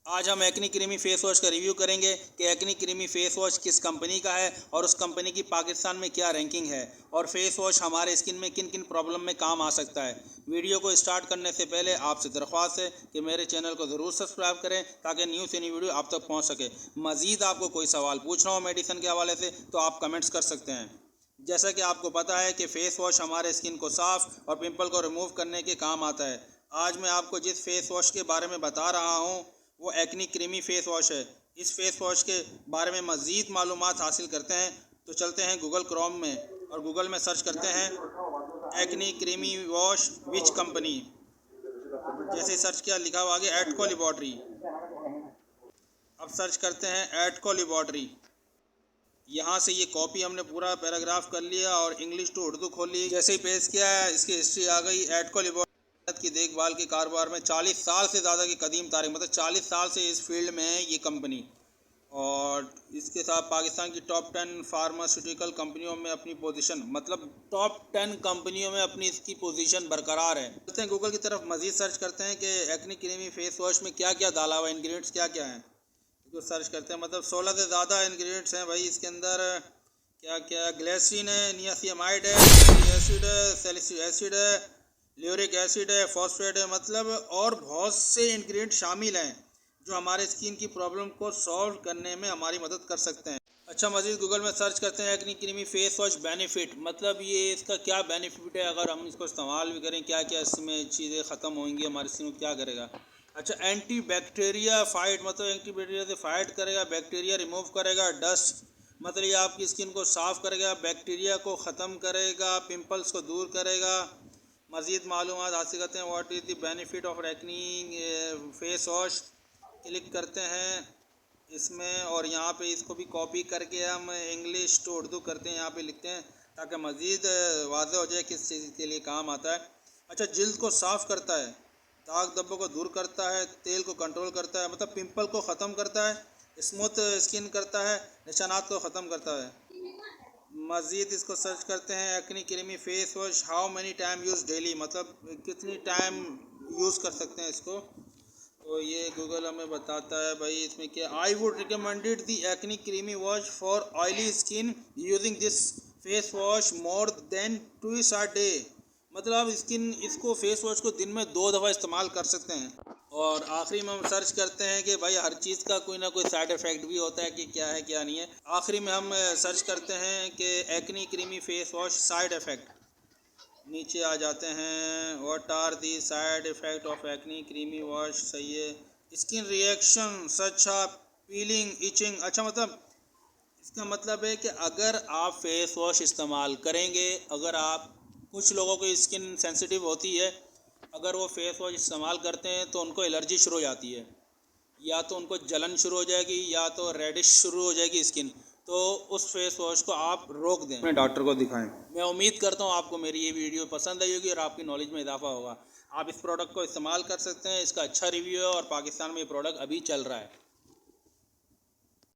आज हम acne creamy face wash का रिव्यू करेंगे कि एक्नी क्रीमी फेस वॉश किस कंपनी का है और उस कंपनी की पाकिस्तान में क्या रैंकिंग है और फेस वॉश हमारे स्किन में किन किन प्रॉब्लम में काम आ सकता है। वीडियो को स्टार्ट करने से पहले आपसे दरख्वास्त है कि मेरे चैनल को ज़रूर सब्सक्राइब करें ताकि न्यू से न्यू वीडियो आप तक पहुँच सके। मज़ीद आपको कोई सवाल पूछना हो मेडिसिन के हवाले से तो आप कमेंट्स कर सकते हैं। जैसा कि आपको पता है कि फ़ेस वॉश हमारे स्किन को साफ़ और पिंपल को रिमूव करने के काम आता है। आज मैं आपको जिस फेस वॉश के बारे में बता रहा हूँ वो एक्नी क्रीमी फेस वॉश है। इस फेस वॉश के बारे में मज़ीद मालूमात हासिल करते हैं तो चलते हैं गूगल क्रोम में और गूगल में सर्च करते हैं acne creamy wash which company. जैसे सर्च किया लिखा हुआ आगे एटको लेबॉर्ट्री। अब सर्च करते हैं एटको लेबॉर्ट्री। यहाँ से ये कॉपी हमने पूरा पैराग्राफ कर लिया और इंग्लिश टू उर्दू खोल ली। जैसे ही पेश किया है इसकी हिस्ट्री आ गई। एटको लेबॉर्ट्री की देखभाल के कारोबार में 40 साल से ज़्यादा की कदीम तारीख, मतलब 40 साल से इस फील्ड में है ये कंपनी। और इसके साथ पाकिस्तान की टॉप 10 फार्मास्यूटिकल कंपनियों में अपनी पोजीशन, मतलब टॉप 10 कंपनियों में अपनी इसकी पोजीशन बरकरार है। चलते हैं गूगल की तरफ मज़ीद सर्च करते हैं कि एक्नी क्रीमी फेस वॉश में क्या क्या डाला हुआ है, इंग्रेडिएंट्स क्या क्या हैं। तो सर्च करते हैं, मतलब 16 से ज़्यादा इंग्रेडिएंट्स हैं भाई इसके अंदर। क्या क्या ग्लिसरीन है, नियासिनामाइड है, एसिड है, सैलिसिलिक एसिड है, ल्यूरिक एसिड है, फॉस्फेट है, मतलब और बहुत से इंग्रेडिएंट शामिल हैं जो हमारे स्किन की प्रॉब्लम को सॉल्व करने में हमारी मदद कर सकते हैं। अच्छा, मज़ीद गूगल में सर्च करते हैं acne creamy face wash benefit, मतलब ये इसका क्या बेनिफिट है अगर हम इसको इस्तेमाल भी करें, क्या क्या इसमें चीज़ें ख़त्म होंगी, हमारी स्किन को क्या करेगा। अच्छा, एंटी बैक्टीरिया फाइट, मतलब एंटी बैक्टीरिया से फाइट करेगा, बैक्टीरिया रिमूव करेगा, डस्ट मतलब ये आपकी स्किन को साफ़ करेगा, बैक्टीरिया को ख़त्म करेगा, पिंपल्स को दूर करेगा। मज़ीद मालूमात हासिल करते हैं what is the benefit of acne face wash. Click करते हैं इसमें और यहाँ पे इसको भी कॉपी करके हम इंग्लिश टू उर्दू करते हैं, यहाँ पे लिखते हैं ताकि मज़ीद वाज़ेह हो जाए किस चीज़ के लिए काम आता है। अच्छा, जिल्द को साफ़ करता है, दाग धब्बों को दूर करता है, तेल को कंट्रोल करता है, मतलब पिंपल को ख़त्म करता है, स्मूथ स्किन करता है, निशानात को ख़त्म करता है। मज़ीद इसको सर्च करते हैं acne creamy face wash how many time use daily, मतलब कितनी टाइम यूज़ कर सकते हैं इसको। तो ये गूगल हमें बताता है भाई इसमें क्या, I would recommended the acne creamy wash for oily skin using this face wash more than 2 a day, मतलब आप इसको फेस वॉश को दिन में 2 दफ़ा इस्तेमाल कर सकते हैं। और आखिरी में हम सर्च करते हैं कि भाई हर चीज़ का कोई ना कोई साइड इफ़ेक्ट भी होता है कि क्या है क्या नहीं है। आखिरी में हम सर्च करते हैं कि acne creamy face wash side effect. नीचे आ जाते हैं what are the side effect of acne creamy wash. सही है, skin reaction such peeling itching. अच्छा, मतलब इसका मतलब है कि अगर आप फेस वॉश इस्तेमाल करेंगे, अगर आप, कुछ लोगों की स्किन सेंसिटिव होती है, अगर वो फेस वॉश इस्तेमाल करते हैं तो उनको एलर्जी शुरू हो जाती है, या तो उनको जलन शुरू हो जाएगी या तो रेडिश शुरू हो जाएगी स्किन। तो उस फेस वॉश को आप रोक दें, अपने डॉक्टर को दिखाएं। मैं उम्मीद करता हूँ आपको मेरी ये वीडियो पसंद आई होगी और आपकी नॉलेज में इजाफा होगा। आप इस प्रोडक्ट को इस्तेमाल कर सकते हैं, इसका अच्छा रिव्यू है और पाकिस्तान में ये प्रोडक्ट अभी चल रहा है।